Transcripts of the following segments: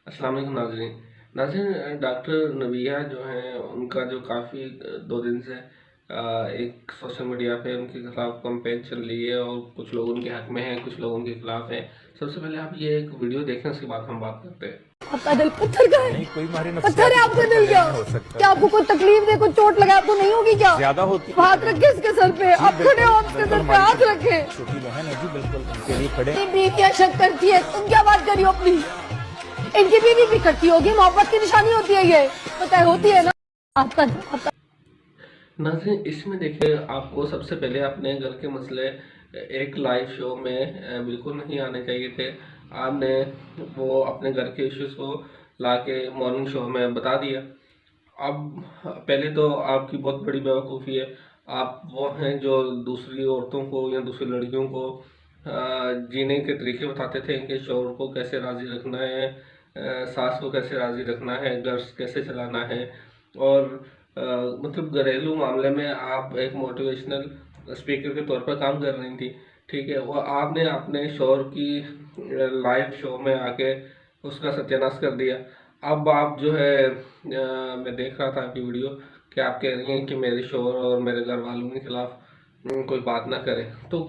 अस्सलाम वालेकुम नाज़रीन। नाज़रीन, डॉक्टर नबिया जो हैं उनका जो काफ़ी 2 दिन से एक सोशल मीडिया पे उनके खिलाफ कैंपेन चल रही है और कुछ लोग उनके हक में हैं, कुछ लोग उनके खिलाफ हैं। सबसे पहले आप ये एक वीडियो देखें, उसके बाद हम बात करते हैं। आपका दिल पत्थर का है? नहीं, कोई हमारे पत्थर है नफ्सियाती आपका सफर दिल? करने क्या में हो सकता क्या है। आपको कोई तकलीफ दे, कोई चोट लगाए आपको नहीं होगी क्या? ज्यादा होती है। हाथ रखे इसके सर पे, जी आप खड़े हो, आप इसके बिल्कुल सर पे हाथ रखे। छोटी बहन है जी, बिल्कुल उनके लिए खड़े। इनकी बीवियां शक करती है, तुम क्या बात करी हो अपनी? इनकी बीवी भी करती होगी, मोहब्बत की निशानी होती है ये, पता है होती है ना। आपका नाज़रीन, इसमें देखिए, आपको सबसे पहले अपने घर के मसले एक लाइव शो में बिल्कुल नहीं आने चाहिए थे। आपने वो अपने घर के इश्यूज़ को लाके मॉर्निंग शो में बता दिया। अब पहले तो आपकी बहुत बड़ी बेवकूफ़ी है। आप वो हैं जो दूसरी औरतों को या दूसरी लड़कियों को जीने के तरीके बताते थे, इनके शौहर को कैसे राज़ी रखना है, सास को कैसे राज़ी रखना है, घर कैसे चलाना है। और मतलब घरेलू मामले में आप एक मोटिवेशनल स्पीकर के तौर पर काम कर रही थी, ठीक है। वो आपने अपने शौहर की लाइव शो में आके उसका सत्यानाश कर दिया। अब आप जो है मैं देख रहा था आपकी वीडियो कि आप कह रही हैं कि मेरे शौहर और मेरे घर वालों के खिलाफ कोई बात ना करे। तो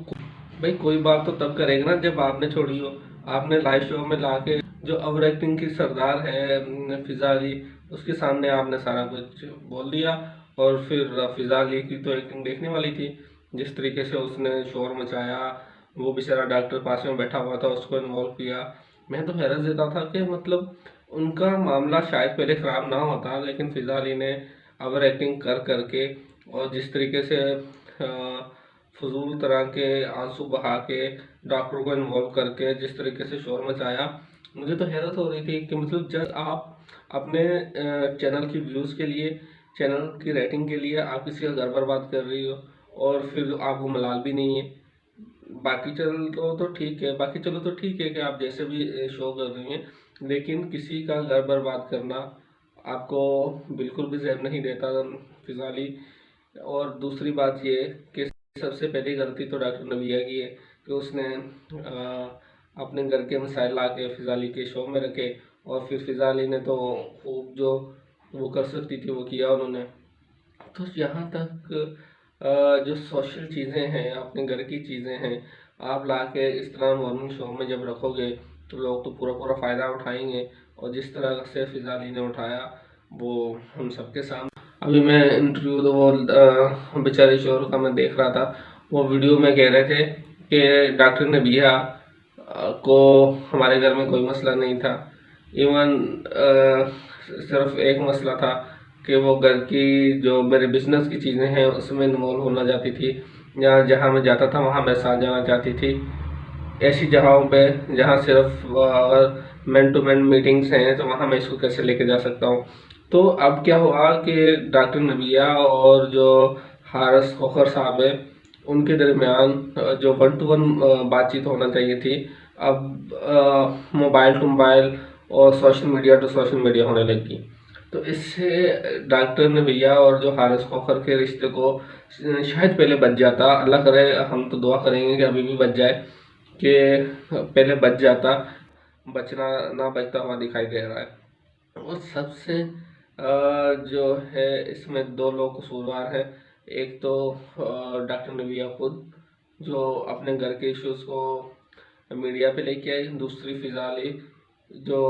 भाई, कोई बात तो तब करेगा ना जब आपने छोड़ी हो। आपने लाइव शो में लाके जो ओवर एक्टिंग की सरदार है फिजा अली, उसके सामने आपने सारा कुछ बोल दिया। और फिर फिजा अली की तो एक्टिंग देखने वाली थी, जिस तरीके से उसने शोर मचाया। वो बेचारा डॉक्टर पास में बैठा हुआ था, उसको इन्वॉल्व किया। मैं तो हैरत देता था कि मतलब उनका मामला शायद पहले ख़राब ना होता, लेकिन फिजा अली ने ओवर एक्टिंग कर करके और जिस तरीके से फजूल तरह के आंसू बहा के डॉक्टर को इन्वॉल्व करके जिस तरीके से शोर मचाया, मुझे तो हैरत हो रही थी कि मतलब जब आप अपने चैनल की व्यूज़ के लिए, चैनल की रेटिंग के लिए आप किसी का घर बर्बाद कर रही हो और फिर आपको मलाल भी नहीं है। बाकी चलो तो ठीक है कि आप जैसे भी शो कर रही हैं, लेकिन किसी का घर बर्बाद करना आपको बिल्कुल भी ज़हन नहीं देता फिजाली। और दूसरी बात ये कि सबसे पहली गलती तो डॉक्टर नबिया की है कि उसने अपने घर के मसाइल ला के फिजाली के शो में रखे। और फिर फिजाली ने तो खूब जो वो कर सकती थी वो किया उन्होंने। तो यहाँ तक जो सोशल चीज़ें हैं, अपने घर की चीज़ें हैं, आप ला के इस तरह मॉर्निंग शो में जब रखोगे तो लोग तो पूरा पूरा फ़ायदा उठाएंगे। और जिस तरह से फिजाली ने उठाया वो हम सबके सामने। अभी मैं इंटरव्यू तो वो बेचारे शोर का मैं देख रहा था। वो वीडियो में कह रहे थे कि डॉक्टर नबिया को हमारे घर में कोई मसला नहीं था। इवन सिर्फ एक मसला था कि वो घर की जो मेरे बिजनेस की चीज़ें हैं उसमें इन्वॉल्व होना चाहती थी, या जहाँ मैं जाता था वहाँ मैं साथ जाना चाहती थी। ऐसी जगहों पे जहाँ सिर्फ अगर मैन टू मैन मीटिंग्स हैं तो वहाँ मैं इसको कैसे लेके जा सकता हूँ। तो अब क्या हुआ कि डॉक्टर नबिया और जो हारिस खोखर साहब है उनके दरमियान जो वन टू वन बातचीत होना चाहिए थी, अब मोबाइल टू मोबाइल और social media to social media होने लगी। तो इससे डॉक्टर नबिया और जो हारिस खोखर के रिश्ते को शायद पहले बच जाता। अल्लाह करे, हम तो दुआ करेंगे कि अभी भी बच जाए, कि पहले बच जाता। बचना ना बचता हुआ दिखाई दे रहा है। और सबसे जो है इसमें दो लोग कसूरवार हैं। एक तो डॉक्टर नबिया खुद, जो अपने घर के इश्यूज़ को मीडिया पे लेके आई। दूसरी फिजाली, जो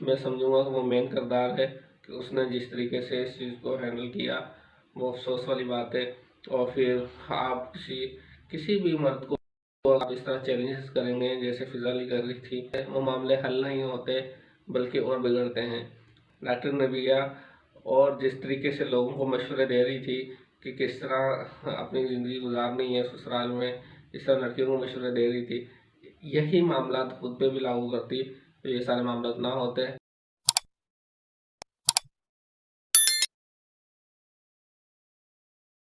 मैं समझूंगा कि वो मेन किरदार है, कि उसने जिस तरीके से इस चीज़ को हैंडल किया वो अफसोस वाली बात है। और फिर आप किसी भी मर्द को आप इस तरह चैलेंजेस करेंगे जैसे फिजाली कर रही थी, वो मामले हल नहीं होते बल्कि और बिगड़ते हैं। डॉक्टर नबिया और जिस तरीके से लोगों को मशवरे दे रही थी कि किस तरह अपनी ज़िंदगी गुजारनी है ससुराल में, इस तरह लड़कियों को मशवरे दे रही थी, यही मामला खुद पे भी लागू करती तो ये सारे मामला ना होते।